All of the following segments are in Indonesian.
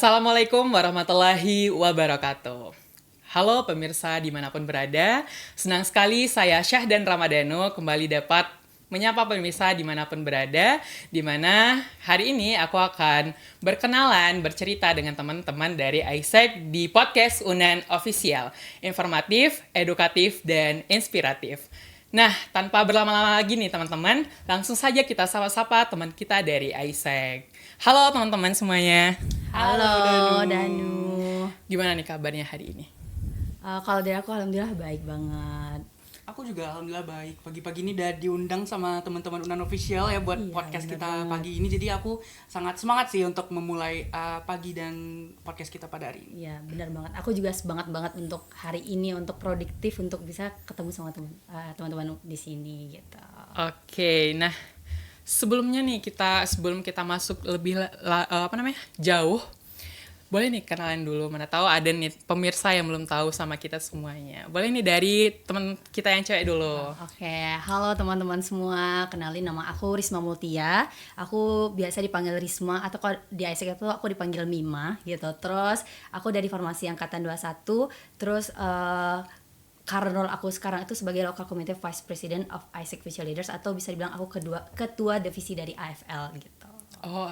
Assalamualaikum warahmatullahi wabarakatuh. Halo pemirsa dimanapun berada, senang sekali saya Syahdan Ramadhano kembali dapat menyapa pemirsa dimanapun berada, di mana hari ini aku akan berkenalan, bercerita dengan teman-teman dari AIESEC di podcast Unan Official, informatif, edukatif, dan inspiratif. Nah, tanpa berlama-lama lagi nih teman-teman, langsung saja kita sapa-sapa teman kita dari AIESEC. Halo teman-teman semuanya. Halo Danu. Gimana nih kabarnya hari ini? Kalau dari aku alhamdulillah baik banget. Aku juga alhamdulillah baik. Pagi-pagi ini udah diundang sama teman-teman Unan Official ya buat podcast kita pagi ini. Jadi aku sangat semangat sih untuk memulai pagi dan podcast kita pada hari ini. Iya, benar banget. Aku juga semangat banget untuk hari ini, untuk produktif, untuk bisa ketemu sama teman-teman di sini gitu. Oke, nah sebelum kita masuk lebih jauh, boleh nih kenalan dulu. Mana tahu ada nih pemirsa yang belum tahu sama kita semuanya. Boleh nih dari teman kita yang cewek dulu. Oke, halo teman-teman semua. Kenalin, nama aku Risma Mutia. Aku biasa dipanggil Risma, atau kalau di AIESEC itu aku dipanggil Mima gitu. Terus aku dari Farmasi Angkatan 21. Terus karena role aku sekarang itu sebagai Local Community Vice President of AIESEC Future Leaders, atau bisa dibilang aku ketua divisi dari AFL gitu. Oh,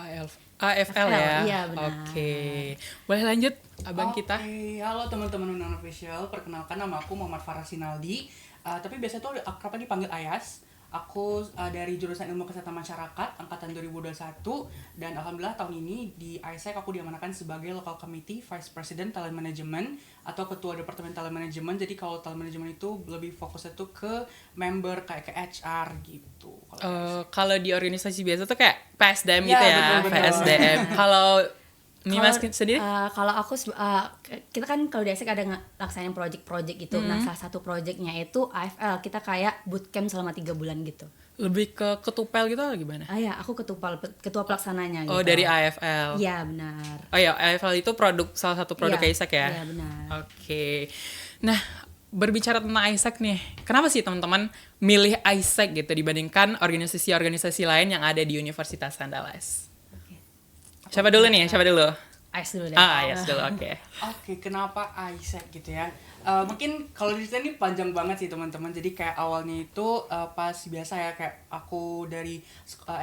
AFL ya? Iya, benar. Oke. Boleh lanjut, abang kita? Halo teman-teman Unan Official. Perkenalkan, nama aku Muhammad Farah Sinaldi. Tapi biasa tuh akrabnya dipanggil Ayas. Aku dari jurusan Ilmu Kesehatan Masyarakat angkatan 2021, dan alhamdulillah tahun ini di AIESEC aku diamanakan sebagai Local Committee Vice President Talent Management atau Ketua Departemen Talent Management. Jadi kalau Talent Management itu lebih fokusnya tuh ke member, kayak ke HR gitu. Kalau di organisasi biasa tuh kayak PSDM Ya, gitu ya, betul. PSDM. Kalau Mimas sendiri? Kalau aku kita kan kalau di AIESEC ada laksanain project-project gitu. Nah, salah satu projectnya itu AFL. Kita kayak bootcamp selama 3 bulan gitu. Lebih ke ketupel gitu atau gimana? Ya, aku ketua pelaksananya gitu. Oh, dari AFL. Iya, benar. Oh ya, AFL itu salah satu produk AIESEC ya? Iya, benar. Oke. Nah, berbicara tentang AIESEC nih, kenapa sih teman-teman milih AIESEC gitu dibandingkan organisasi-organisasi lain yang ada di Universitas Andalas? Siapa dulu nih? AIES dulu deh. AIES dulu, oke. Oke, kenapa AIESEC gitu ya? Mungkin kalau di sini panjang banget sih teman-teman. Jadi kayak awalnya itu pas biasa ya, kayak aku dari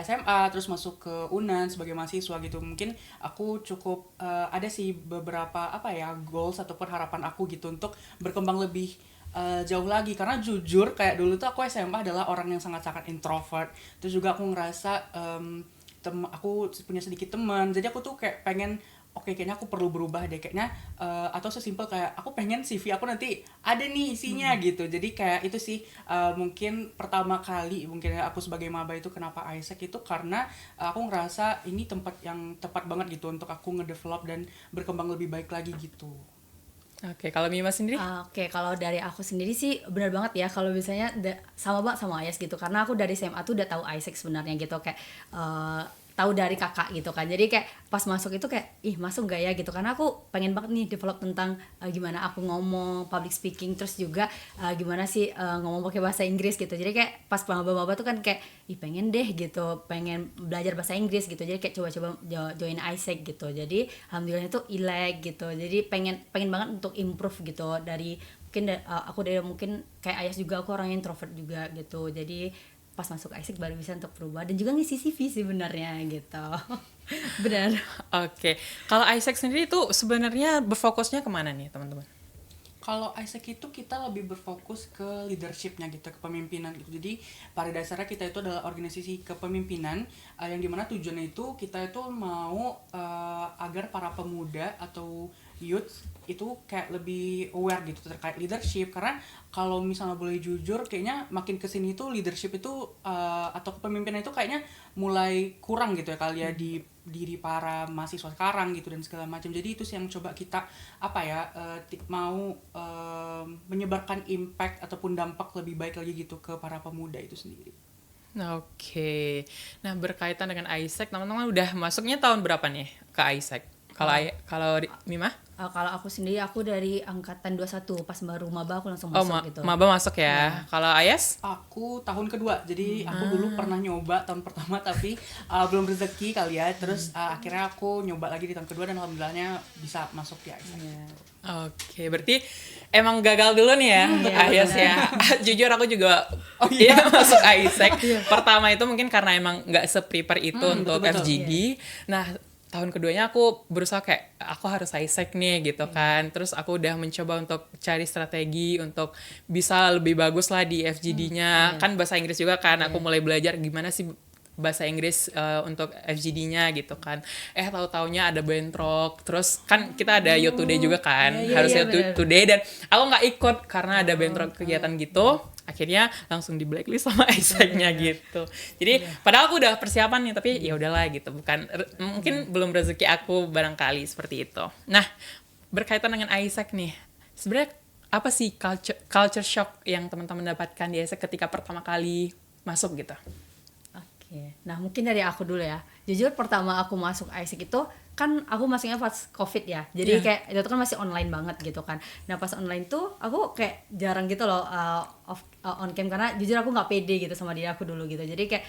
SMA terus masuk ke Unan sebagai mahasiswa gitu. Mungkin aku cukup ada sih beberapa goals ataupun harapan aku gitu untuk berkembang lebih jauh lagi. Karena jujur kayak dulu tuh aku SMA adalah orang yang sangat-sangat introvert. Terus juga aku ngerasa aku punya sedikit teman. Jadi aku tuh kayak pengen kayaknya aku perlu berubah deh kayaknya, atau sesimpel kayak aku pengen CV aku nanti ada nih isinya gitu. Jadi kayak itu sih mungkin pertama kali mungkin aku sebagai maba itu kenapa AIESEC itu karena aku ngerasa ini tempat yang tepat banget gitu untuk aku ngedevelop dan berkembang lebih baik lagi gitu. Oke, kalau Mima sendiri? Oke, kalau dari aku sendiri sih benar banget ya, kalau misalnya sama banget sama AIES gitu, karena aku dari SMA tuh udah tahu AIESEC sebenarnya gitu, kayak tahu dari kakak gitu kan. Jadi kayak pas masuk itu kayak masuk gak ya gitu, karena aku pengen banget nih develop tentang gimana aku ngomong public speaking, terus juga gimana sih ngomong pakai bahasa Inggris gitu. Jadi kayak pas maba-maba tuh kan kayak pengen deh gitu, pengen belajar bahasa Inggris gitu. Jadi kayak coba-coba join AIESEC gitu. Jadi alhamdulillah itu ILEC gitu. Jadi pengen banget untuk improve gitu. Dari aku dari mungkin kayak Ayas juga, aku orang introvert juga gitu. Jadi pas masuk AIESEC baru bisa untuk berubah dan juga ngisi CV sebenarnya gitu. Benar. Oke. Kalau AIESEC sendiri itu sebenarnya berfokusnya kemana nih teman-teman? Kalau AIESEC itu kita lebih berfokus ke leadership-nya gitu, kepemimpinan gitu. Jadi pada dasarnya kita itu adalah organisasi kepemimpinan yang dimana tujuannya itu kita itu mau agar para pemuda atau youth itu kayak lebih aware gitu terkait leadership. Karena kalau misalnya boleh jujur, kayaknya makin kesini itu leadership itu atau kepemimpinan itu kayaknya mulai kurang gitu ya kali ya di diri para mahasiswa sekarang gitu dan segala macam. Jadi itu sih yang coba kita mau menyebarkan impact ataupun dampak lebih baik lagi gitu ke para pemuda itu sendiri. Oke. Nah, berkaitan dengan AIESEC, teman-teman udah masuknya tahun berapa nih ke AIESEC? Kalau Mima? Kalau aku sendiri aku dari angkatan 21 pas baru maba aku langsung Oh, masuk gitu. maba masuk ya. Kalau Ayas? Aku tahun kedua, jadi aku dulu pernah nyoba tahun pertama tapi belum rezeki kali ya. Terus akhirnya aku nyoba lagi di tahun kedua dan alhamdulillahnya bisa masuk di ISEC. Iya. Oke, berarti emang gagal dulu nih ya untuk iya, Ayas ya. Jujur aku juga iya masuk ISEC. Pertama itu mungkin karena emang nggak se-prepare itu untuk betul-betul. FGD. Nah, tahun keduanya aku berusaha kayak aku harus ISEC nih gitu kan. Terus aku udah mencoba untuk cari strategi untuk bisa lebih bagus lah di FGD-nya. Kan bahasa Inggris juga kan. Aku mulai belajar gimana sih bahasa Inggris untuk FGD-nya gitu kan. Tahu-taunya ada bentrok. Terus kan kita ada You Today juga kan. Harus You benar. Today dan aku nggak ikut karena ada bentrok kegiatan gitu. Akhirnya langsung di blacklist sama ISEC-nya gitu. Jadi padahal aku udah persiapan nih tapi ya udahlah gitu. Mungkin belum rezeki aku barangkali seperti itu. Nah, berkaitan dengan ISEC nih. Sebenarnya apa sih culture shock yang teman-teman dapatkan di ISEC ketika pertama kali masuk gitu? Oke, nah mungkin dari aku dulu ya. Jujur pertama aku masuk ISEC itu kan aku masuknya pas COVID ya. Jadi kayak itu kan masih online banget gitu kan. Nah pas online tuh aku kayak jarang gitu loh on cam karena jujur aku nggak pede gitu sama diri aku dulu gitu. Jadi kayak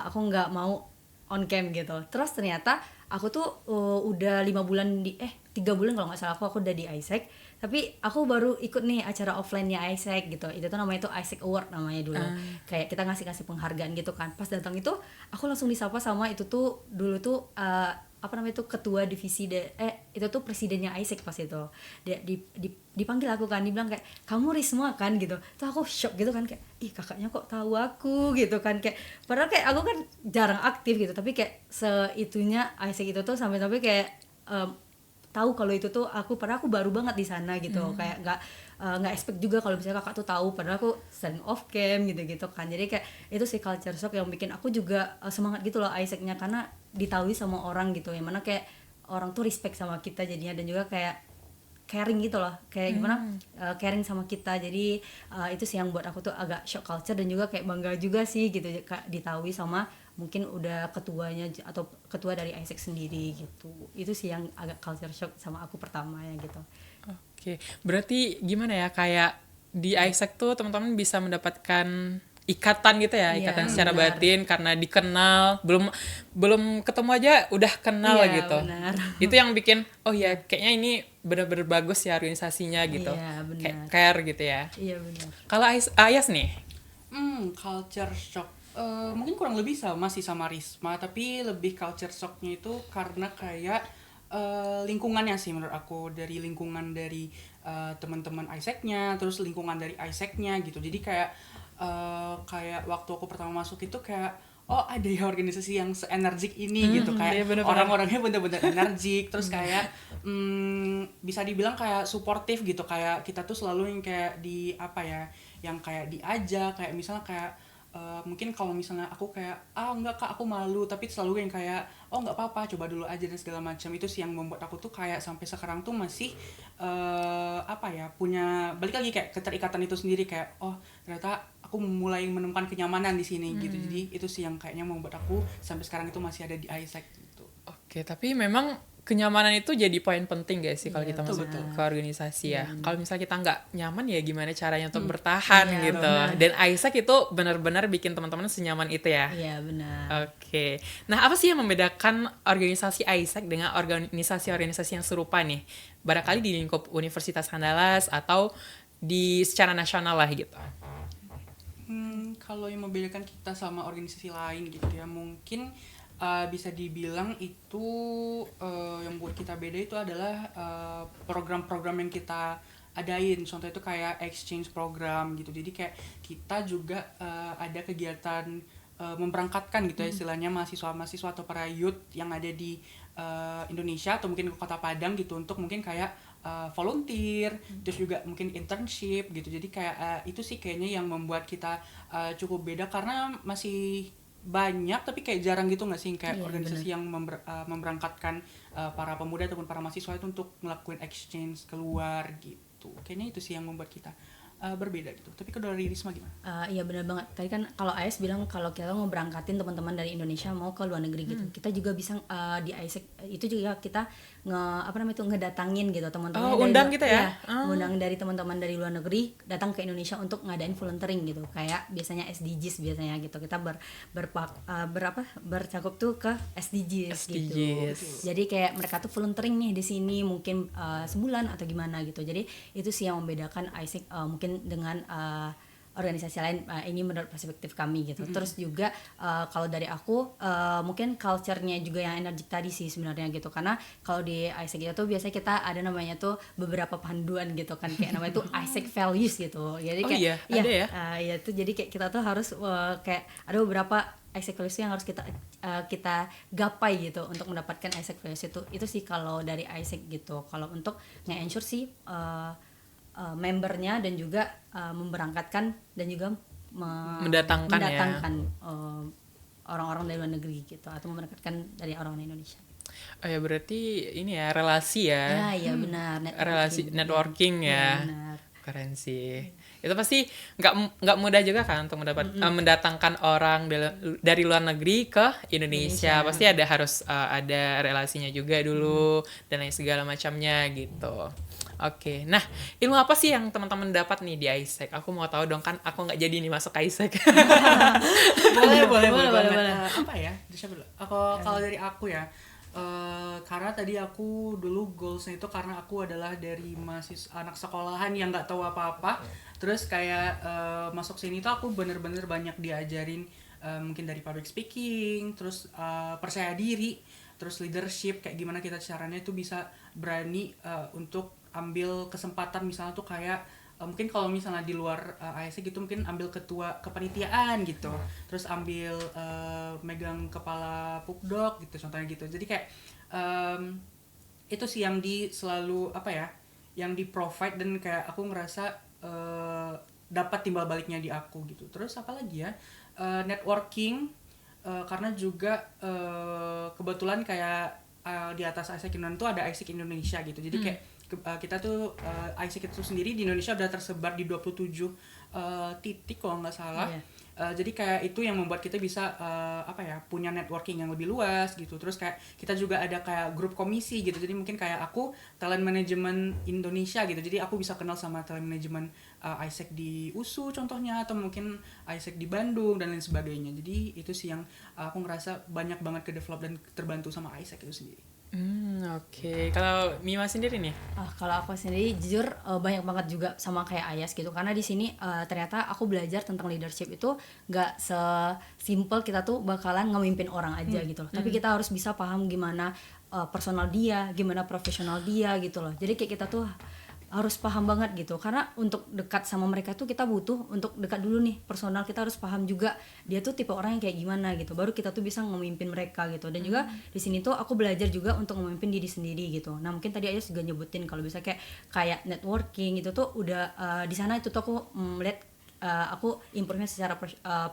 aku nggak mau on cam gitu. Terus ternyata aku tuh udah 5 bulan 3 bulan kalau nggak salah aku udah di ISEC. Tapi aku baru ikut nih acara offline-nya ISEC gitu. Itu tuh namanya tuh ISEC Award namanya dulu. Kayak kita ngasih penghargaan gitu kan. Pas datang itu aku langsung disapa sama itu tuh dulu tuh apa namanya tuh ketua divisi itu tuh presidennya ISEC pas itu. Dia dipanggil aku kan, dibilang kayak kamu Risma kan gitu. Tuh aku shock gitu kan kayak ih kakaknya kok tahu aku gitu kan kayak padahal kayak aku kan jarang aktif gitu tapi kayak seitunya ISEC itu tuh sampai kayak tahu kalau itu tuh aku padahal aku baru banget di sana gitu kayak nggak expect juga kalau misalnya kakak tuh tahu padahal aku sering off cam gitu kan jadi kayak itu sih culture shock yang bikin aku juga semangat gitu loh ISEC-nya karena ditahui sama orang gitu yang mana kayak orang tuh respect sama kita jadinya dan juga kayak caring gitu loh kayak gimana caring sama kita jadi itu sih yang buat aku tuh agak shock culture dan juga kayak bangga juga sih gitu ditahui sama mungkin udah ketuanya atau ketua dari ISEC sendiri gitu itu sih yang agak culture shock sama aku pertama ya gitu. Oke, berarti gimana ya kayak di ISEC tuh teman-teman bisa mendapatkan ikatan gitu ya, Iya, ikatan secara benar. batin karena dikenal, belum ketemu aja udah kenal Iya, gitu. benar. Itu yang bikin oh ya kayaknya ini benar-benar bagus ya organisasinya gitu. Iya, benar. Kayak care gitu ya. Iya benar. Kalau Ayas nih, Culture shock. Mungkin kurang lebih sama sih sama Risma, tapi lebih culture shocknya itu karena kayak lingkungannya sih menurut aku dari lingkungan dari teman-teman ISEC-nya, terus lingkungan dari ISEC-nya gitu. Jadi kayak waktu aku pertama masuk itu kayak oh ada ya organisasi yang se-energik ini gitu iya kayak bener-bener. orang-orangnya bener-bener energik terus kayak bisa dibilang kayak suportif gitu kayak kita tuh selalu yang kayak di apa ya yang kayak diajak kayak misalnya kayak mungkin kalau misalnya aku kayak enggak kak aku malu tapi selalu yang kayak oh nggak apa-apa coba dulu aja dan segala macam itu sih yang membuat aku tuh kayak sampai sekarang tuh masih apa ya punya balik lagi kayak keterikatan itu sendiri kayak oh ternyata aku mulai menemukan kenyamanan di sini gitu jadi itu sih yang kayaknya membuat aku sampai sekarang itu masih ada di ISEC gitu. oke tapi memang kenyamanan itu jadi poin penting guys sih kalau kita masuk betul. ke organisasi ya. Kalau misalnya kita nggak nyaman ya gimana caranya untuk bertahan Iya, gitu. benar. Dan ISEC itu benar-benar bikin teman-teman senyaman itu ya. Iya benar. Oke. Nah, apa sih yang membedakan organisasi ISEC dengan organisasi-organisasi yang serupa nih? Barangkali di lingkup Universitas Andalas atau di secara nasional lah gitu. Kalau yang membedakan kita sama organisasi lain gitu ya mungkin bisa dibilang itu yang buat kita beda itu adalah program-program yang kita adain. Contoh itu kayak exchange program gitu. Jadi kayak kita juga ada kegiatan memberangkatkan gitu ya istilahnya mahasiswa-mahasiswa atau para youth yang ada di Indonesia atau mungkin ke Kota Padang gitu untuk mungkin kayak volunteer, terus juga mungkin internship gitu. Jadi kayak itu sih kayaknya yang membuat kita cukup beda karena masih banyak tapi kayak jarang gitu nggak sih kayak organisasi yang memberangkatkan para pemuda ataupun para mahasiswa itu untuk ngelakuin exchange keluar gitu. Kayaknya itu sih yang membuat kita berbeda gitu. Tapi kalau dari Risma gimana? Iya benar banget. Tadi kan kalau AIS bilang kalau kita mau berangkatin teman-teman dari Indonesia mau ke luar negeri gitu, kita juga bisa di AIESEC itu juga kita ngedatangin gitu teman-teman undang gitu ya? Undang dari teman-teman dari luar negeri datang ke Indonesia untuk ngadain volunteering gitu. Kayak biasanya SDGs biasanya gitu. Kita bercakup tuh ke SDGs gitu. Jadi kayak mereka tuh volunteering nih di sini mungkin sebulan atau gimana gitu. Jadi itu sih yang membedakan AIESEC mungkin dengan organisasi lain, ini menurut perspektif kami gitu. Terus juga kalau dari aku mungkin culture-nya juga yang energik tadi sih sebenarnya gitu, karena kalau di AIESEC itu biasanya kita ada namanya tuh beberapa panduan gitu kan, kayak namanya tuh AIESEC values gitu. Jadi kayak ada ya? Ya itu jadi kayak kita tuh harus kayak ada beberapa AIESEC values yang harus kita gapai gitu untuk mendapatkan AIESEC values itu sih kalau dari AIESEC gitu. Kalau untuk nge-ensure sih membernya dan juga memberangkatkan dan juga mendatangkan orang-orang dari luar negeri gitu, atau memberangkatkan dari orang Indonesia. Oh ya, berarti ini ya relasi ya. Iya benar. Relasi networking ya. Benar. Keren sih. Itu pasti nggak mudah juga kan untuk mendatangkan orang dari luar negeri ke Indonesia. Pasti harus ada relasinya juga dulu dan lain segala macamnya gitu. Oke, nah ilmu apa sih yang teman-teman dapat nih di AIESEC? Aku mau tahu dong, kan aku nggak jadi nih masuk AIESEC. boleh. Apa ya? Siapa dulu? Kalau dari aku ya, karena tadi aku dulu goalsnya itu karena aku adalah dari anak sekolahan yang nggak tahu apa-apa. Terus kayak masuk sini tuh aku bener-bener banyak diajarin mungkin dari public speaking, terus percaya diri, terus leadership, kayak gimana kita caranya itu bisa berani untuk ambil kesempatan, misalnya tuh kayak mungkin kalau misalnya di luar AIESEC gitu mungkin ambil ketua kepanitiaan gitu, terus ambil megang kepala pukdok gitu contohnya gitu. Jadi kayak itu sih yang selalu yang di provide, dan kayak aku ngerasa dapat timbal baliknya di aku gitu. Terus apa lagi ya, networking, karena juga kebetulan kayak di atas AIESEC Indonesia tuh ada AIESEC Indonesia gitu. Jadi kayak kita tuh AIESEC itu sendiri di Indonesia udah tersebar di 27 titik kalau nggak salah. Jadi kayak itu yang membuat kita bisa punya networking yang lebih luas gitu. Terus kayak kita juga ada kayak grup komisi gitu. Jadi mungkin kayak aku talent management Indonesia gitu. Jadi aku bisa kenal sama talent management AIESEC di USU contohnya, atau mungkin AIESEC di Bandung dan lain sebagainya. Jadi itu sih yang aku ngerasa banyak banget ke develop dan terbantu sama AIESEC itu sendiri. Oke. Kalau Mima sendiri nih? Kalau aku sendiri jujur banyak banget juga sama kayak Ayas gitu, karena di sini ternyata aku belajar tentang leadership itu nggak sesimpel kita tuh bakalan ngemimpin orang aja gitu loh. Tapi kita harus bisa paham gimana personal dia, gimana profesional dia gitu loh. Jadi kayak kita tuh harus paham banget gitu, karena untuk dekat sama mereka tuh kita butuh untuk dekat dulu nih personal, kita harus paham juga dia tuh tipe orang yang kayak gimana gitu, baru kita tuh bisa memimpin mereka gitu. Dan juga di sini tuh aku belajar juga untuk memimpin diri sendiri gitu. Nah mungkin tadi Ayas juga nyebutin kalau bisa kayak networking gitu tuh udah di sana itu tuh aku melihat aku improve-nya secara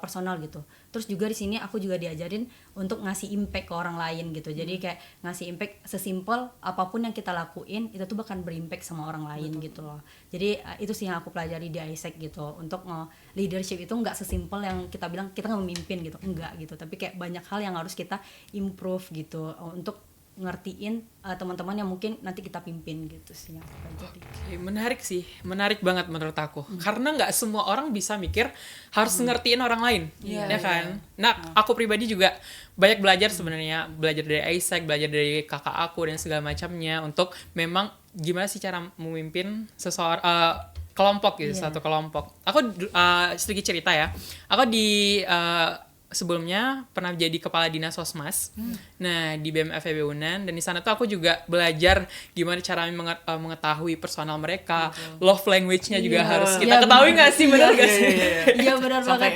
personal gitu. Terus juga di sini aku juga diajarin untuk ngasih impact ke orang lain gitu. Jadi kayak ngasih impact sesimpel apapun yang kita lakuin itu tuh bakal berimpact sama orang lain. Betul. Gitu loh. Jadi itu sih yang aku pelajari di AIESEC gitu. Untuk leadership itu nggak sesimpel yang kita bilang kita nggak memimpin gitu, enggak gitu. Tapi kayak banyak hal yang harus kita improve gitu untuk ngertiin teman-teman yang mungkin nanti kita pimpin gitu sih yang aku pelajari. Menarik banget menurut aku. Karena nggak semua orang bisa mikir harus ngertiin orang lain, ya kan? Nah, aku pribadi juga banyak belajar sebenarnya, belajar dari AIESEC, belajar dari kakak aku dan segala macamnya untuk memang gimana sih cara memimpin seseorang kelompok gitu, satu kelompok. Aku sedikit cerita ya. Aku sebelumnya pernah jadi kepala dinas Sosmas, nah di BEM FEB Unan, dan di sana tuh aku juga belajar gimana cara mengetahui personal mereka, love language-nya juga harus kita ketahui nggak sih, benar nggak sih? Iya benar banget. Sampai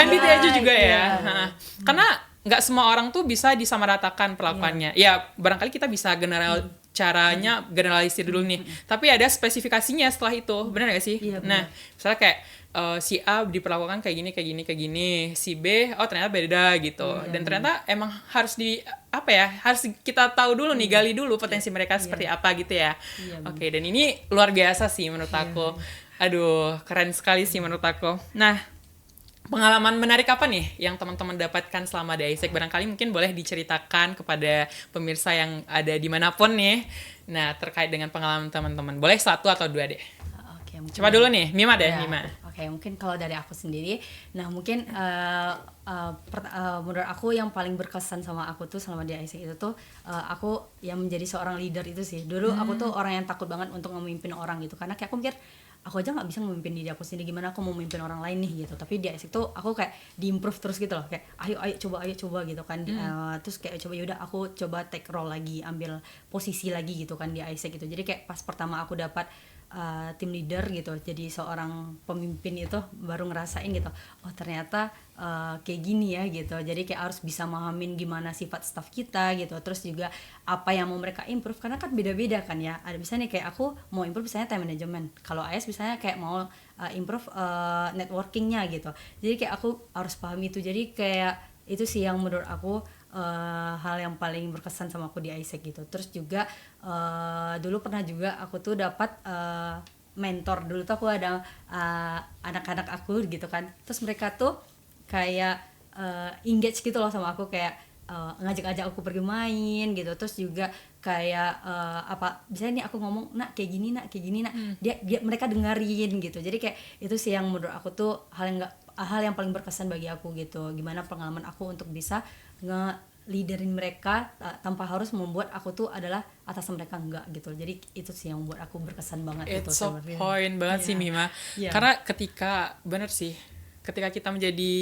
MBTI aja juga ya. Karena nggak semua orang tuh bisa disamaratakan perlakuannya. Ya barangkali kita bisa caranya generalisir dulu nih, tapi ada spesifikasinya setelah itu, benar nggak sih? Nah misalnya kayak si A diperlakukan kayak gini, si B ternyata beda gitu. Dan ternyata emang harus harus kita tahu dulu nih, gali dulu potensi mereka seperti apa gitu ya. Oke, dan ini luar biasa sih menurut aku. Aduh, keren sekali sih menurut aku. Nah, pengalaman menarik apa nih yang teman-teman dapatkan selama di ISEC? Barangkali mungkin boleh diceritakan kepada pemirsa yang ada dimanapun nih. Nah, terkait dengan pengalaman teman-teman. Boleh satu atau dua deh. Oke, mungkin Coba dulu nih, Mima deh, ya, Mima. Oke, mungkin kalau dari aku sendiri, nah mungkin menurut aku yang paling berkesan sama aku tuh selama di IC itu tuh aku yang menjadi seorang leader itu sih. Dulu aku tuh orang yang takut banget untuk memimpin orang gitu, karena kayak aku mikir aku aja nggak bisa memimpin diri aku sendiri, gimana aku mau memimpin orang lain nih gitu. Tapi di IC tuh aku kayak diimprove terus gitu loh, kayak ayo coba gitu kan. Terus kayak coba yaudah aku coba take role lagi, ambil posisi lagi gitu kan di IC gitu. Jadi kayak pas pertama aku dapat tim leader gitu, jadi seorang pemimpin itu baru ngerasain gitu, oh ternyata kayak gini ya gitu. Jadi kayak harus bisa memahamin gimana sifat staff kita gitu, terus juga apa yang mau mereka improve, karena kan beda-beda kan ya. Ada misalnya kayak aku mau improve misalnya time management, kalau AS misalnya kayak mau improve networkingnya gitu. Jadi kayak aku harus pahami itu. Jadi kayak itu sih yang menurut aku hal yang paling berkesan sama aku di ISEC gitu. Terus juga dulu pernah juga aku tuh dapat mentor. Dulu tuh aku ada anak-anak aku gitu kan, terus mereka tuh kayak engage gitu loh sama aku, kayak ngajak-ngajak aku pergi main gitu. Terus juga kayak apa misalnya nih aku ngomong nak kayak gini nak dia mereka dengerin gitu. Jadi kayak itu sih yang menurut aku tuh hal yang paling berkesan bagi aku gitu, gimana pengalaman aku untuk bisa nge-leaderin mereka tanpa harus membuat aku tuh adalah atasan mereka, enggak gitu. Jadi itu sih yang membuat aku berkesan banget. It's gitu so sebenarnya. point banget sih Mima. Yeah. Karena bener sih, ketika kita menjadi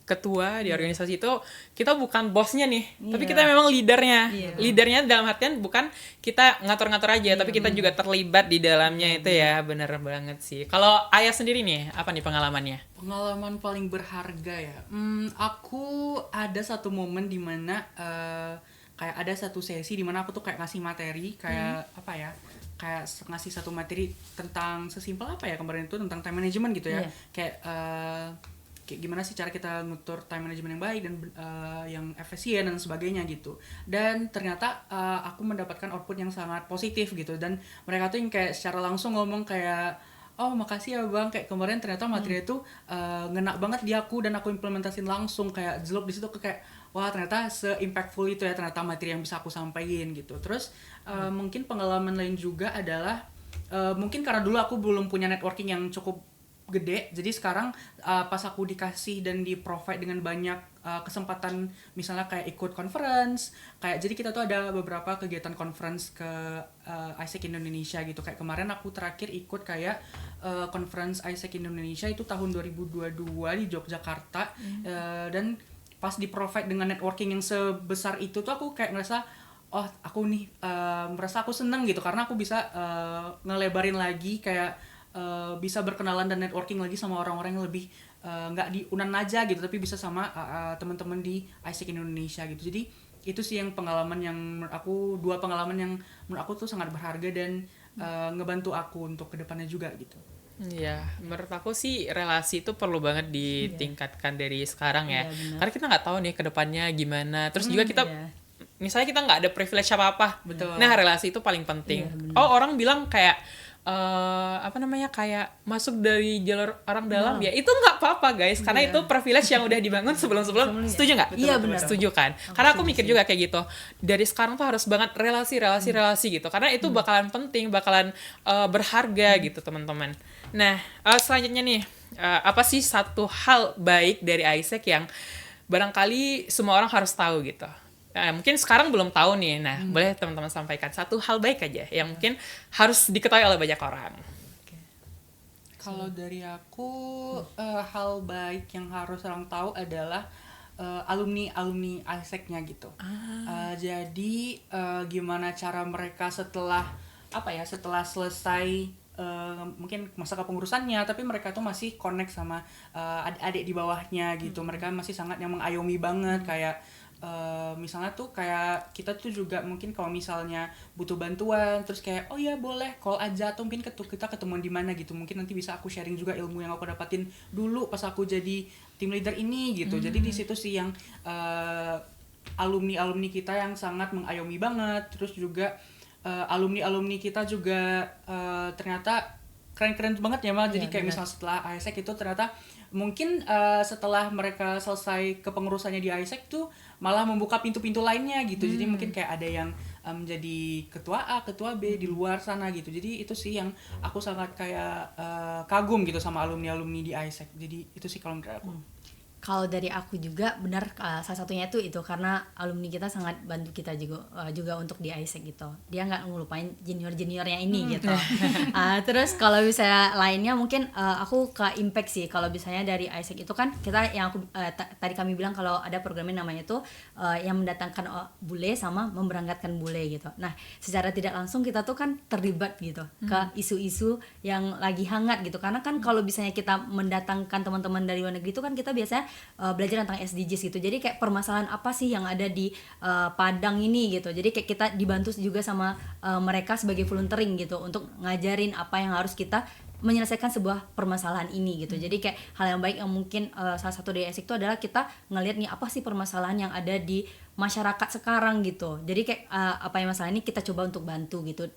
ketua di organisasi itu, kita bukan bosnya nih, tapi kita memang leadernya. Leadernya dalam artian bukan kita ngatur-ngatur aja, tapi kita juga terlibat di dalamnya itu ya, bener banget sih. Kalau Ayah sendiri nih, apa nih pengalamannya? Pengalaman paling berharga ya. Aku ada satu momen dimana kayak ada satu sesi dimana aku tuh kayak ngasih materi kayak apa ya, kayak ngasih satu materi tentang sesimpel apa ya kemarin itu tentang time management gitu ya. Kayak gimana sih cara kita ngatur time management yang baik dan yang efisien dan sebagainya gitu. Dan ternyata aku mendapatkan output yang sangat positif gitu, dan mereka tuh yang kayak secara langsung ngomong kayak, oh makasih ya bang, kayak kemarin ternyata materi itu ngena banget di aku dan aku implementasin langsung, kayak jelek di situ kayak wah ternyata se-impactful itu ya ternyata materi yang bisa aku sampaikan gitu. Terus mungkin pengalaman lain juga adalah mungkin karena dulu aku belum punya networking yang cukup gede, jadi sekarang pas aku dikasih dan di-provide dengan banyak kesempatan, misalnya kayak ikut conference, kayak jadi kita tuh ada beberapa kegiatan conference ke ISEC Indonesia gitu. Kayak kemarin aku terakhir ikut kayak conference ISEC Indonesia itu tahun 2022 di Yogyakarta. Dan pas di-provide dengan networking yang sebesar itu tuh aku kayak ngerasa, oh aku nih merasa aku seneng gitu, karena aku bisa ngelebarin lagi kayak bisa berkenalan dan networking lagi sama orang-orang yang lebih nggak di Unan aja gitu, tapi bisa sama teman-teman di ISEC Indonesia gitu. Jadi itu sih yang pengalaman yang menurut aku, dua pengalaman yang menurut aku tuh sangat berharga dan ngebantu aku untuk kedepannya juga gitu. Iya, menurut aku sih relasi itu perlu banget ditingkatkan dari sekarang ya. Iya, Karena kita nggak tahu nih kedepannya gimana. Terus juga kita misalnya kita nggak ada privilege apa-apa. Betul. Nah, relasi itu paling penting. Orang bilang kayak apa namanya, kayak masuk dari jalur orang dalam ya, itu nggak apa-apa guys, karena itu privilege yang udah dibangun sebelum-sebelum. Setuju nggak? Iya, benar. Setuju kan? Karena aku mikir juga kayak gitu, dari sekarang tuh harus banget relasi gitu, karena itu bakalan penting, bakalan berharga gitu teman-teman. Nah, selanjutnya nih, apa sih satu hal baik dari ISEC yang barangkali semua orang harus tahu gitu? Mungkin sekarang belum tahu nih. Nah, boleh teman-teman sampaikan satu hal baik aja yang mungkin harus diketahui oleh banyak orang. Kalau dari aku, hal baik yang harus orang tahu adalah alumni ISEC-nya gitu. Jadi gimana cara mereka setelah selesai mungkin masa kepengurusannya, tapi mereka tuh masih connect sama adik-adik di bawahnya gitu. Mereka masih sangat yang mengayomi banget, kayak misalnya tuh kayak kita tuh juga mungkin kalau misalnya butuh bantuan, terus kayak oh ya boleh call aja, atau mungkin kita ketemuan di mana gitu, mungkin nanti bisa aku sharing juga ilmu yang aku dapatin dulu pas aku jadi team leader ini gitu. Jadi di situ sih yang alumni kita yang sangat mengayomi banget. Terus juga alumni kita juga ternyata keren-keren banget ya Mal. Jadi Iya, kayak benar. misalnya setelah ISEC itu ternyata mungkin setelah mereka selesai kepengurusannya di ISEC tuh malah membuka pintu-pintu lainnya gitu. Jadi mungkin kayak ada yang menjadi ketua A, ketua B di luar sana gitu. Jadi itu sih yang aku sangat kayak kagum gitu sama alumni-alumni di ISEC. Jadi itu sih kalau menurut aku. Kalau dari aku juga benar, salah satunya itu karena alumni kita sangat bantu kita juga untuk di ISEC gitu. Dia nggak ngelupain junior-juniornya ini gitu. Terus kalau misalnya lainnya mungkin aku ke impact sih. Kalau misalnya dari ISEC itu kan kita yang aku tadi kami bilang kalau ada programnya namanya itu yang mendatangkan bule sama memberangkatkan bule gitu. Nah, secara tidak langsung kita tuh kan terlibat gitu ke isu-isu yang lagi hangat gitu. Karena kan kalau misalnya kita mendatangkan teman-teman dari luar negeri itu kan kita biasanya belajar tentang SDGs gitu. Jadi kayak permasalahan apa sih yang ada di Padang ini gitu. Jadi kayak kita dibantu juga sama mereka sebagai volunteering gitu untuk ngajarin apa yang harus kita menyelesaikan sebuah permasalahan ini gitu. Jadi kayak hal yang baik yang mungkin salah satu dari ESIC itu adalah kita ngelihat nih apa sih permasalahan yang ada di masyarakat sekarang gitu. Jadi kayak apa yang masalah ini kita coba untuk bantu gitu.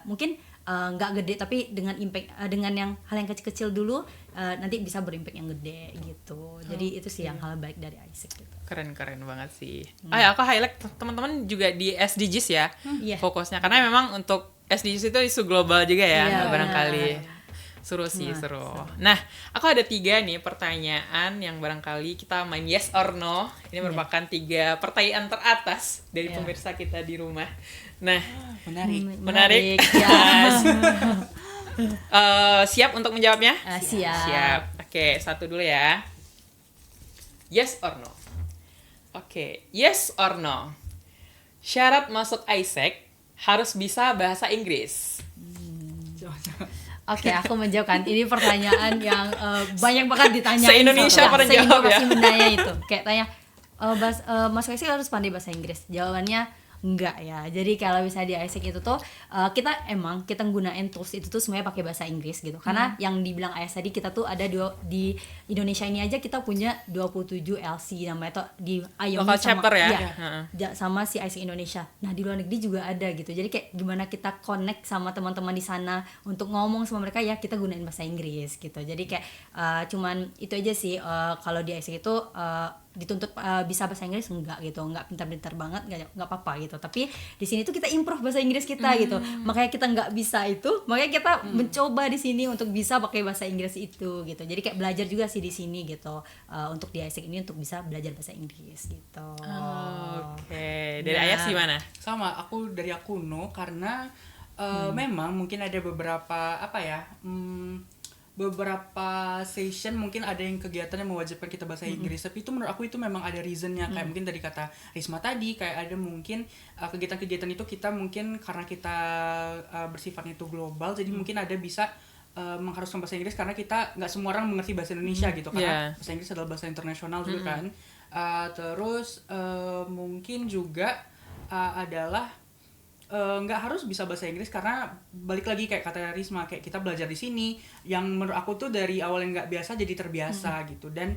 Mungkin nggak gede tapi dengan impact dengan yang hal yang kecil-kecil dulu nanti bisa berimpact yang gede gitu. Jadi itu sih yang hal baik dari ISEC gitu. Keren banget sih. Aku highlight teman-teman juga di SDGs ya, Iya. fokusnya karena memang untuk SDGs itu isu global juga ya, Iya, barangkali. Seru sih, seru. Nah, aku ada 3 nih pertanyaan yang barangkali kita main yes or no. Ini merupakan 3 pertanyaan teratas dari Iya. pemirsa kita di rumah. Nah, Menarik. Ya. siap untuk menjawabnya? Siap. Siap. Oke, 1 dulu ya. Yes or no? Oke, yes or no? Syarat masuk ISEC harus bisa bahasa Inggris. Oke, aku menjawabkan. Ini pertanyaan yang banyak banget ditanya. Se-Indonesia pada jawab ya. Se-Indonesia itu. Kayak tanya, Mas Kaisi harus pandai bahasa Inggris. Jawabannya enggak ya. Jadi kalau misalnya di ISEC itu tuh kita nggunain tools itu tuh semuanya pakai bahasa Inggris gitu. Karena yang dibilang Ayas tadi kita tuh ada di Indonesia ini aja kita punya 27 LC namanya tuh di IOM Local chapter ya? Sama si ISEC Indonesia. Nah, di luar negeri juga ada gitu. Jadi kayak gimana kita connect sama teman-teman di sana untuk ngomong sama mereka ya kita gunain bahasa Inggris gitu. Jadi kayak cuman itu aja sih kalau di ISEC itu dituntut bisa bahasa Inggris enggak gitu, enggak pintar-pintar banget, enggak apa-apa gitu. Tapi di sini tuh kita improve bahasa Inggris kita gitu. Makanya kita enggak bisa itu, makanya kita mencoba di sini untuk bisa pakai bahasa Inggris itu gitu. Jadi kayak belajar juga sih di sini gitu. Untuk di ISEC ini untuk bisa belajar bahasa Inggris gitu. Oke, dari Nah. Ayas gimana? Sama, dari aku no karena memang mungkin ada beberapa beberapa session mungkin ada yang kegiatan yang mewajibkan kita bahasa Inggris, tapi itu menurut aku itu memang ada reasonnya. Kayak mungkin tadi kata Risma tadi kayak ada mungkin kegiatan-kegiatan itu kita mungkin karena kita bersifatnya itu global, jadi mungkin ada bisa mengharuskan bahasa Inggris karena kita nggak semua orang mengerti bahasa Indonesia gitu, karena bahasa Inggris adalah bahasa internasional juga kan. Terus mungkin juga adalah nggak harus bisa bahasa Inggris karena balik lagi kayak kata Risma, kayak kita belajar di sini yang menurut aku tuh dari awal yang nggak biasa jadi terbiasa gitu. Dan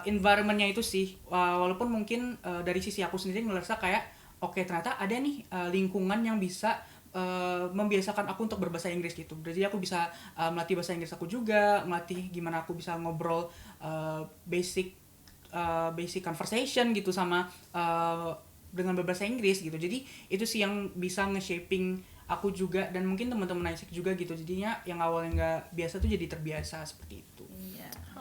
environmentnya itu sih walaupun mungkin dari sisi aku sendiri ngerasa kayak oke, ternyata ada nih lingkungan yang bisa membiasakan aku untuk berbahasa Inggris gitu. Jadi aku bisa melatih bahasa Inggris aku juga, melatih gimana aku bisa ngobrol basic conversation gitu sama dengan berbahasa Inggris gitu. Jadi itu sih yang bisa nge-shaping aku juga dan mungkin teman-teman ISEC juga gitu. Jadinya yang awalnya nggak biasa tuh jadi terbiasa seperti itu.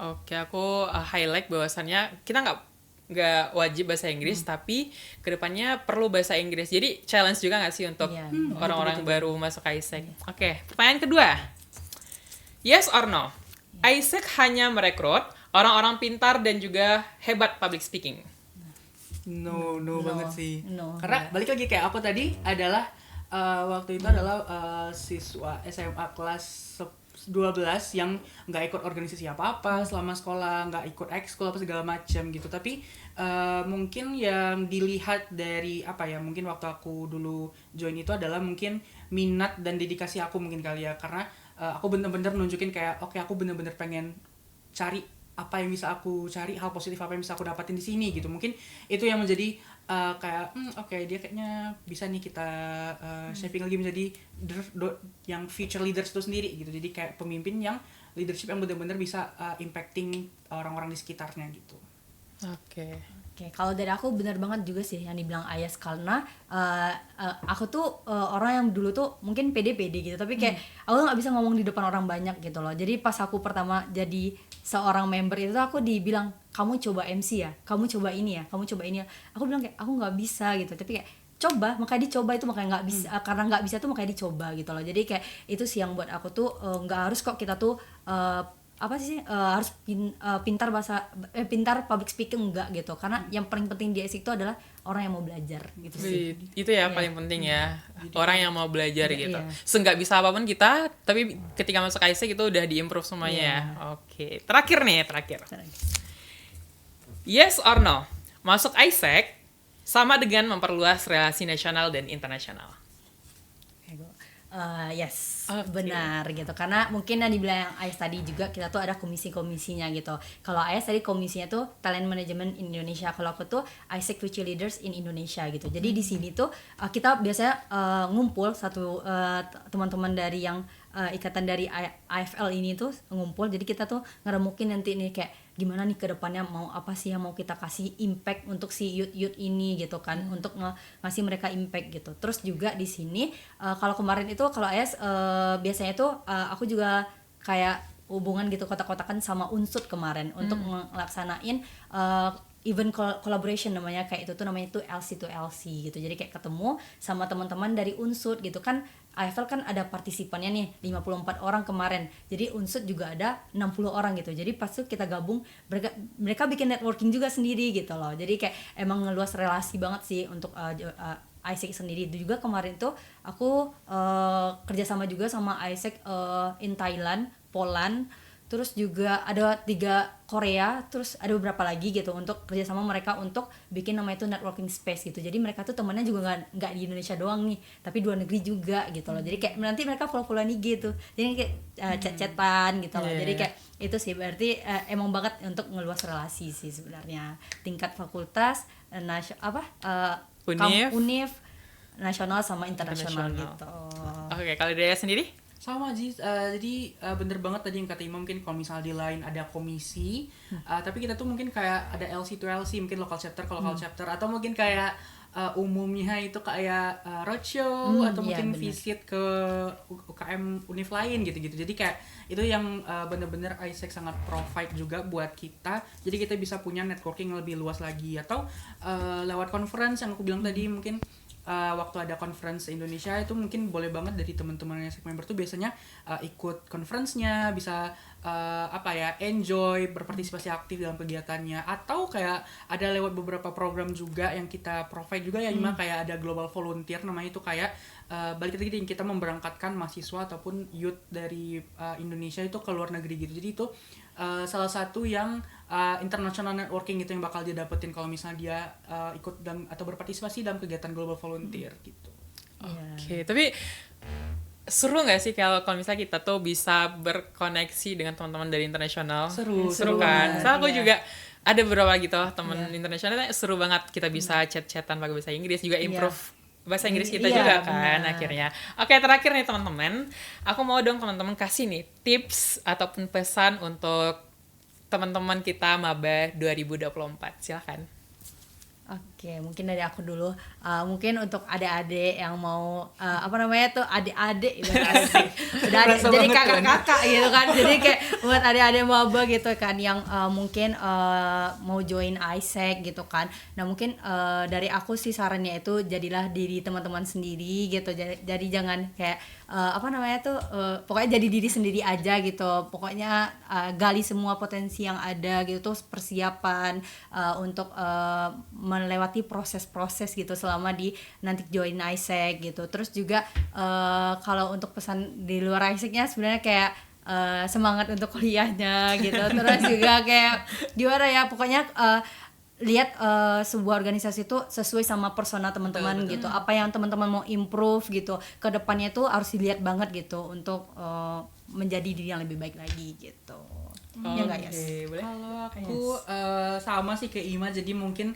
Oke, aku highlight bahwasannya kita nggak wajib bahasa Inggris, tapi kedepannya perlu bahasa Inggris. Jadi challenge juga nggak sih untuk orang-orang baru masuk ISEC? Oke, pertanyaan kedua. Yes or no? ISEC hanya merekrut orang-orang pintar dan juga hebat public speaking. No banget sih. No, Karena balik lagi kayak aku tadi adalah waktu itu adalah siswa SMA kelas 12 yang nggak ikut organisasi apa-apa selama sekolah, nggak ikut ekskul apa segala macam gitu. Tapi mungkin yang dilihat dari mungkin waktu aku dulu join itu adalah mungkin minat dan dedikasi aku mungkin kali ya, karena aku bener-bener nunjukin kayak oke, aku bener-bener pengen cari apa yang bisa aku cari, hal positif apa yang bisa aku dapatin di sini gitu. Mungkin itu yang menjadi kayak oke, dia kayaknya bisa nih kita shaping lagi menjadi yang future leaders itu sendiri gitu. Jadi kayak pemimpin yang leadership yang benar-benar bisa impacting orang-orang di sekitarnya gitu. Oke. Oke, kalau dari aku benar banget juga sih yang dibilang Ayas, karena aku tuh orang yang dulu tuh mungkin pede-pede gitu, tapi kayak aku nggak bisa ngomong di depan orang banyak gitu loh. Jadi pas aku pertama jadi seorang member itu aku dibilang, kamu coba MC ya, kamu coba ini ya, kamu coba ini ya. Aku bilang kayak aku nggak bisa gitu, tapi kayak coba, makanya dicoba itu, makanya nggak bisa, karena nggak bisa tuh makanya dicoba gitu loh. Jadi kayak itu sih yang buat aku tuh nggak harus kok kita tuh apa sih harus pintar public speaking, enggak gitu, karena yang paling penting di ASIC itu adalah orang yang mau belajar gitu sih. Itu ya paling penting ya, orang yang mau belajar gitu. Iya. Seenggak bisa apapun kita, tapi ketika masuk ISEC itu udah di-improve semuanya ya. Oke, terakhir. Yes or no? Masuk ISEC sama dengan memperluas relasi nasional dan internasional. Yes, Oke. benar gitu, karena mungkin yang dibilang Ayas tadi juga, kita tuh ada komisi-komisinya gitu. Kalau Ayas tadi komisinya tuh Talent Management Indonesia, kalau aku tuh ISEC Future Leaders in Indonesia gitu. Jadi di sini tuh kita biasanya ngumpul satu teman-teman dari yang ikatan dari IFL ini tuh ngumpul. Jadi kita tuh ngeremukin nanti nih kayak gimana nih ke depannya, mau apa sih yang mau kita kasih impact untuk si youth ini gitu kan, untuk ngasih mereka impact gitu. Terus juga di sini kalau kemarin itu kalau Ayas biasanya tuh aku juga kayak hubungan gitu, kotak-kotakan sama Unsut kemarin untuk ngelaksanain event collaboration namanya, kayak itu tuh namanya tuh LC to LC gitu. Jadi kayak ketemu sama teman-teman dari Unsut gitu kan. IFL kan ada partisipannya nih 54 orang kemarin. Jadi Unsut juga ada 60 orang gitu. Jadi pas itu kita gabung, mereka bikin networking juga sendiri gitu loh. Jadi kayak emang ngeluas relasi banget sih untuk ISEC sendiri. Itu juga kemarin tuh aku kerjasama juga sama ISEC in Thailand, Poland, terus juga ada 3 Korea, terus ada beberapa lagi gitu untuk kerjasama mereka untuk bikin namanya itu networking space gitu. Jadi mereka tuh temennya juga nggak di Indonesia doang nih, tapi 2 negeri juga gitu loh. Jadi kayak nanti mereka follow-followan IG gitu, jadi kayak chat-chatan gitu loh. Jadi kayak itu sih berarti emang banget untuk ngeluas relasi sih sebenarnya, tingkat fakultas, univ, nasional sama internasional gitu. Oke, kalau Dea sendiri? Sama Ji, jadi bener banget tadi yang kata Ima, mungkin kalau misalnya di lain ada komisi, tapi kita tuh mungkin kayak ada LC to LC, mungkin local chapter ke local chapter, atau mungkin kayak umumnya itu kayak roadshow, atau mungkin bener. visit ke UKM univ lain gitu-gitu. Jadi kayak itu yang bener-bener ISEC sangat provide juga buat kita, jadi kita bisa punya networking yang lebih luas lagi. Atau lewat conference yang aku bilang tadi, mungkin waktu ada conference Indonesia itu mungkin boleh banget dari teman-teman yang member tuh biasanya ikut conference-nya, bisa enjoy, berpartisipasi aktif dalam kegiatannya, atau kayak ada lewat beberapa program juga yang kita provide juga ya, kayak ada global volunteer namanya, itu kayak balik lagi kita memberangkatkan mahasiswa ataupun youth dari Indonesia itu ke luar negeri gitu. Jadi itu salah satu yang international networking gitu yang bakal dia dapetin kalau misalnya dia ikut atau berpartisipasi dalam kegiatan global volunteer gitu. Oke, tapi seru nggak sih kalau misalnya kita tuh bisa berkoneksi dengan teman-teman dari internasional? Seru kan? Soalnya aku juga ada beberapa gitu teman internasional, seru banget, kita bisa chat-chatan pakai bahasa Inggris, juga improve bahasa Inggris kita juga kan akhirnya. Oke, terakhir nih teman-teman, aku mau dong teman-teman kasih nih tips ataupun pesan untuk teman-teman kita maba 2024. Silakan. Oke, mungkin dari aku dulu. Mungkin untuk adik-adik yang mau adik-adik gitu kan. Udah jadi kakak-kakak gitu kan. Jadi kayak buat adik-adik maba gitu kan yang mungkin mau join ISEC gitu kan. Nah, mungkin dari aku sih sarannya itu jadilah diri teman-teman sendiri gitu. Jadi jangan kayak pokoknya jadi diri sendiri aja gitu. Pokoknya gali semua potensi yang ada gitu, terus persiapan untuk melewati proses-proses gitu selama di nanti join ISEC gitu. Terus juga kalau untuk pesan di luar ISEC-nya sebenarnya kayak semangat untuk kuliahnya gitu. Terus juga kayak gimana ya, pokoknya lihat sebuah organisasi itu sesuai sama persona teman-teman gitu. Apa yang teman-teman mau improve gitu ke depannya itu harus dilihat banget gitu untuk menjadi diri yang lebih baik lagi gitu. Ya nggak, Yas? Boleh? Kalau aku sama sih ke Ima, jadi mungkin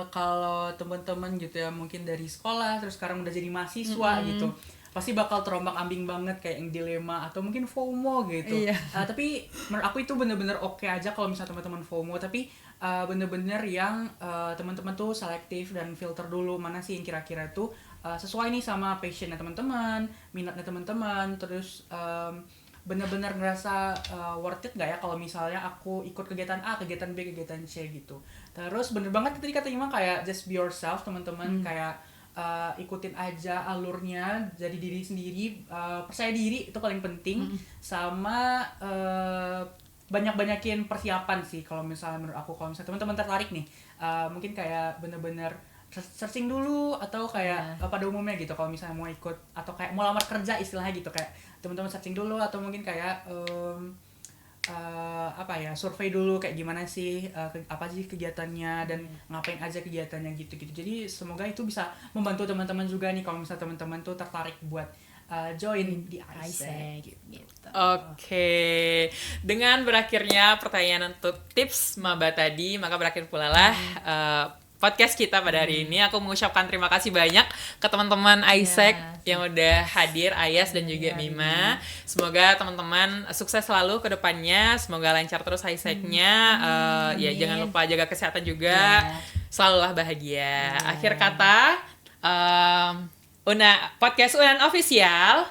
kalau teman-teman gitu ya mungkin dari sekolah terus sekarang udah jadi mahasiswa gitu pasti bakal terombang-ambing banget kayak yang dilema atau mungkin FOMO gitu. Iya. Tapi menurut aku itu bener-bener oke aja kalau misalnya teman-teman FOMO, tapi bener-bener yang teman-teman tuh selektif dan filter dulu mana sih yang kira-kira tuh sesuai nih sama passionnya teman-teman, minatnya teman-teman, terus bener-bener ngerasa worth it gak ya kalau misalnya aku ikut kegiatan A, kegiatan B, kegiatan C gitu. Terus bener banget tadi kata Ima kayak just be yourself teman-teman, kayak ikutin aja alurnya, jadi diri sendiri, percaya diri itu paling penting, sama banyak-banyakin persiapan sih kalau misalnya menurut aku. Kalau misalnya teman-teman tertarik nih, mungkin kayak bener-bener searching dulu atau kayak pada umumnya gitu kalau misalnya mau ikut atau kayak mau lamar kerja istilahnya gitu, kayak teman-teman searching dulu atau mungkin kayak survei dulu kayak gimana sih apa sih kegiatannya dan ngapain aja kegiatannya gitu-gitu. Jadi semoga itu bisa membantu teman-teman juga nih kalau misalnya teman-teman tuh tertarik buat join di ISEC gitu. Oke, dengan berakhirnya pertanyaan untuk tips maba tadi, maka berakhir pula lah podcast kita pada hari ini. Aku mengucapkan terima kasih banyak ke teman-teman ISEC yang udah hadir, Ayas dan juga Mima. Semoga teman-teman sukses selalu ke depannya. Semoga lancar terus ISEC-nya. Ya jangan lupa jaga kesehatan juga. Selalulah bahagia. Akhir kata, podcast Unan Official,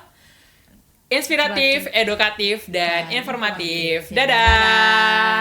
inspiratif, edukatif, dan informatif. Dadah.